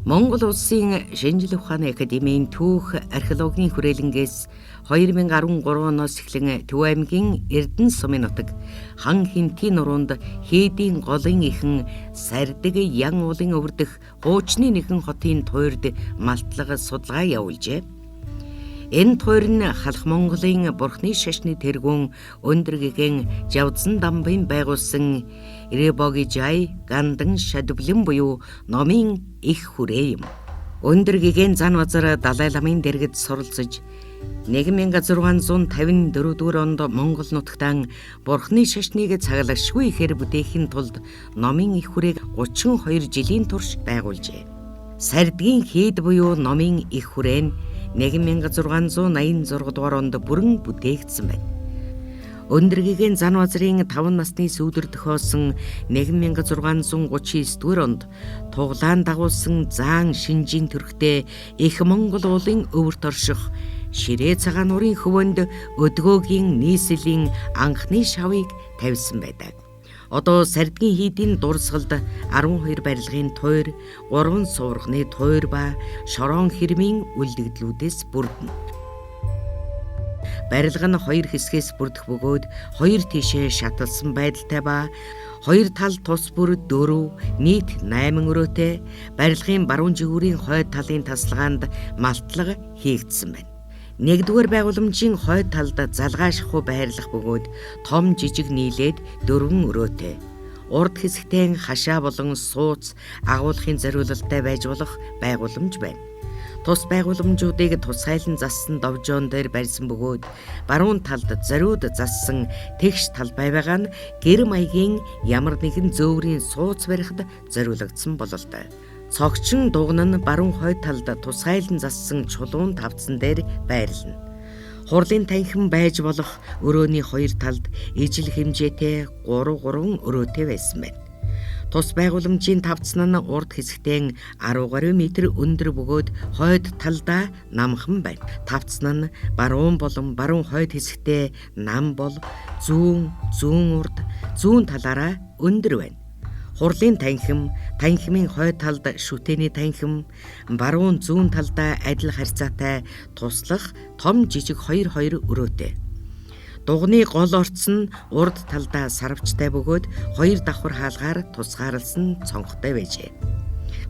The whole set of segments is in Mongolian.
Монгол Улсын шинжлэх ухааны академийн түүх археологийн хүрээлэнгээс 2013 оноос эхлэн Төв аймгийн Эрдэнэ сумын нутаг хан хинтийн нуруунд Хээдийн голын ихэн Сардаг ян уулын өвөрдөх хуучны нэгэн хотын туйрд малтлага судалгаа явуулжээ. Энэ туйр нь халах Монголын бурхны шашны тэргүүн өндөр гэгэн Жавзан дамбын байгуулсан Иребогижай гандан шадвлэн буюу номын их хүрээ юм. Өндөр гэгэн зан базар Далай ламын дэргэд суралцж 1654 дугаар онд Монгол нутагтаа бурхны шашныг цагалагшгүй ихээр бүтээхийн тулд номын их хүрээг 32 жилийн турш байгуулжээ. Сардгийн Хээд буюу номын их хүрээ нь 1686 дугаар онд бүрэн бүтээгдсэн байна. Өндөр гэгэн зан базрын 5 насны сүүдэр тохиосон 1639 дугаар онд туглаан дагуулсан заан шинжийн төрхтэй их Монгол уулын өвөрт орших Ширээ цагаан нуурын хөвөнд өдгөөгийн нийслэлийн анхны шавыг тавьсан байдаг. Одоо Сардгийн Хийдийн дурсгалд 12 барилгын туйр, 3 суурхны туйр ба шорон хэрмийн үлдэгдлүүдээс бүрдэнэ. Барилга нь 2 хэсгээс бүрдэх бөгөөд 2 тишээ шаталсан байдалтай ба 2 тал тус бүр 4 нийт 8 өрөөтэй барилгын баруун жигүүрийн хойд талын тасалгаанд малтлага хийгдсэн байна. Нэгдүгээр байгууламжийн хойд талд залгаа шахуу байрлах бөгөөд том жижиг нийлээд 4 өрөөтэй. Урд хэсэгтээ хашаа болон сууц агуулгын зориулалтай байж болох байгууламж байна. Тус байгууламжуудыг тусгайлан зассан довжоон дээр барьсан бөгөөд баруун талд зориуд зассан тэгш талбай байгаа нь гэр маягийн ямар нэгэн зөөврийн сууц барихад зориулагдсан бололтой. Цогчин дугна нь баруун хойд талд тусгайлан зассан чулуун тавцсан дээр байрлана. Хурлын танхим байж болох өрөөний 2 талд ижил хэмжээтэй 3 өрөөтэй байсан байна. Тус байгууламжийн тавцсан нь урд хэсэгтээ 10 гаруй метр өндөр бөгөөд хойд талдаа намхан байна. Тавцсан нь баруун болон баруун хойд хэсэгтээ нам бол зүүн урд зүүн талаараа өндөр байна. Хурлын танхимын хойд талд шүтээний танхим, баруун зүүн талдаа адил харьцаатай туслах том жижиг 2 өрөөтэй. Дугны гол орц нь урд талдаа сарвчтай бөгөөд 2 давхар хаалгаар тусгаарлсан цонхтой байжээ.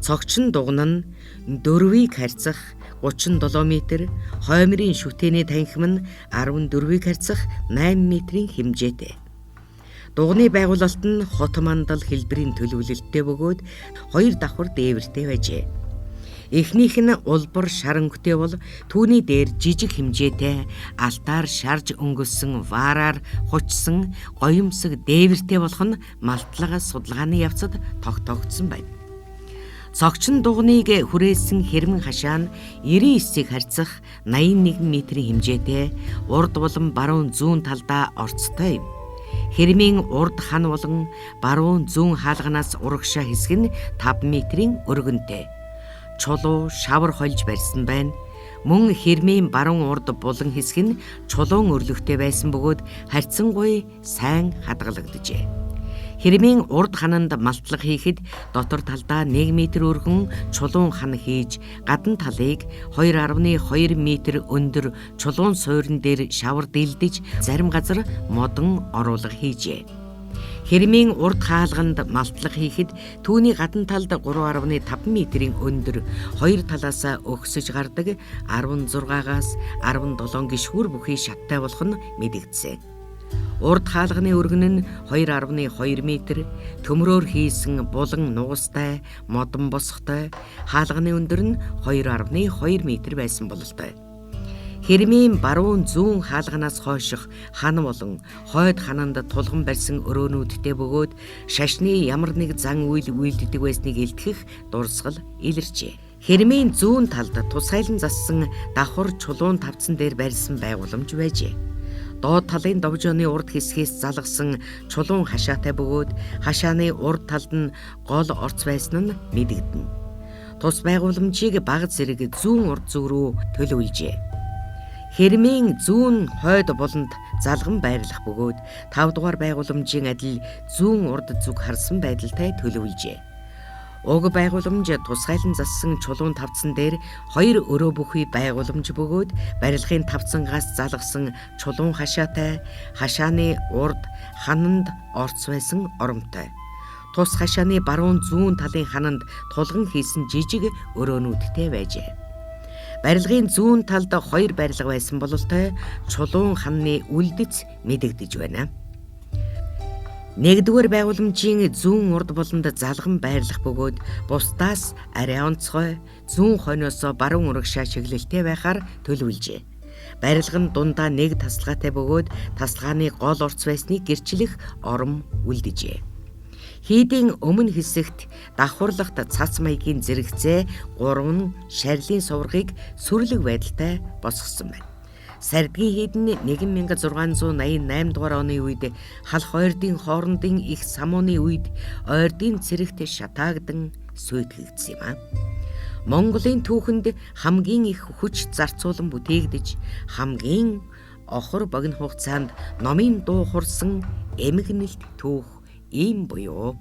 Цогчин дугна нь 4-ийг харьцах 37 м, хоймрын шүтээний танхим нь 14-ийг харьцах 8 м-ийн хэмжээтэй. Дугны байгуулалт нь хот мандал хэлбэрийн төлөвлөлттэй бөгөөд 2 давхар дээвэртэй байжээ. Эхнийх нь улбар шаранхтэй бол түүний дээр жижиг хэмжээтэй алтаар шарж өнгөссөн ваараар хучсан гоёмсог дээвэртэй болох нь малтлага судалгааны явцад тогтоогдсон байна. Цогчин дугныг хүрээсэн хэрмэн хашаа нь 99-ийг харьцах 81 м-ийн хэмжээтэй урд болон баруун зүүн талдаа орцтой юм. Хэрмийн урд хан болон баруун зүүн хаалганаас урагшаа хэсэг нь 5 м-ийн өргөнтэй. Чулуу шавар хольж барьсан байна. Мөн хэрмийн баруун урд булан хэсэг нь чулуун өрлөгтэй байсан бөгөөд харьцангуй сайн хадгалагджээ. Хэрмийн урд хананд малтлага хийхэд дотор талдаа 1 м өргөн чулуун хан хийж гадна талыг 2.2 м өндөр чулуун суурин дээр шавар дэлдэж зарим газар модон оруулга хийжээ. Хэрмийн урд хаалганд малтлага хийхэд түүний гадна талд 3.5 м өндөр 2 талаас өгсөж гардаг 16-аас 17 гишүүр бүхий шаттай болох нь мэдэгдсэн. Урд хаалганы өргөн нь 2.2 м, төмрөөр хийсэн булан нуустай, модон босхтой, хаалганы өндөр нь 2.2 м байсан бололтой. Хэрмийн баруун зүүн хаалганаас хойших хан болон хойд хананд тулган барьсан өрөөнүүдтэй бөгөөд шашны ямар нэг зан үйл үйлддэг байсныг илтгэх дурсгал илэрчээ. Хэрмийн зүүн талд тусгайлан зассан давхар чулуун тавцсан дээр барьсан байгууламж байжээ. Доод талын довжооны урд хэсгээс залгасан чулуун хашаатай бөгөөд хашааны урд талд нь гол орц байсан нь мэдэгдэнэ. Тус байгууламжийг баг зэрэг зүүн урд зүг рүү төлөвлөжээ. Хэрмийн зүүн хойд буланд залган байрлах бөгөөд 5 дугаар байгууламжийн адил зүүн урд зүг харсан байдалтай төлөвлөжээ. Уг байгууламж тусгайлан зассан чулуун тавцан дээр 2 өрөө бүхий байгууламж бөгөөд барилгын тавцангаас залгасан чулуун хашаатай, хашааны урд хананд орц байсан оромтой. Тус хашааны баруун зүүн талын хананд тулган хийсэн жижиг өрөөнүүдтэй байжээ. Барилгын зүүн талд 2 барилга байсан бололтой чулуун ханны үлдэц мэдэгдэж байна. Нэгдүгээр байгууламжийн зүүн урд болонд залган байрлах бөгөөд бусдаас арай онцгой зүүн хойноос баруун урагшаа чиглэлтэй байхаар төлөвлөжээ. Барилга нь дундаа нэг тасалгаатай бөгөөд тасалгааны гол орц байсныг гэрчлэх ором үлдэжээ. Хийдийн өмнө хэсэгт давхурлагт цац маягийн зэрэгцээ 3 шарилын суврагыг сүрлэг байдалтай босгосон байна. Сардгийн хийд нь 1688 дугаар оны үед халх ойрдын хоорондын их самууны үед ойрдын цэрэгт шатаагдан сүйтгэгдсэн юм. Монголын түүхэнд хамгийн их хүч зарцуулан бүтээгдэж хамгийн охор богино хугацаанд номын дуу хурсан эмгэнэлт түүх ийм буюу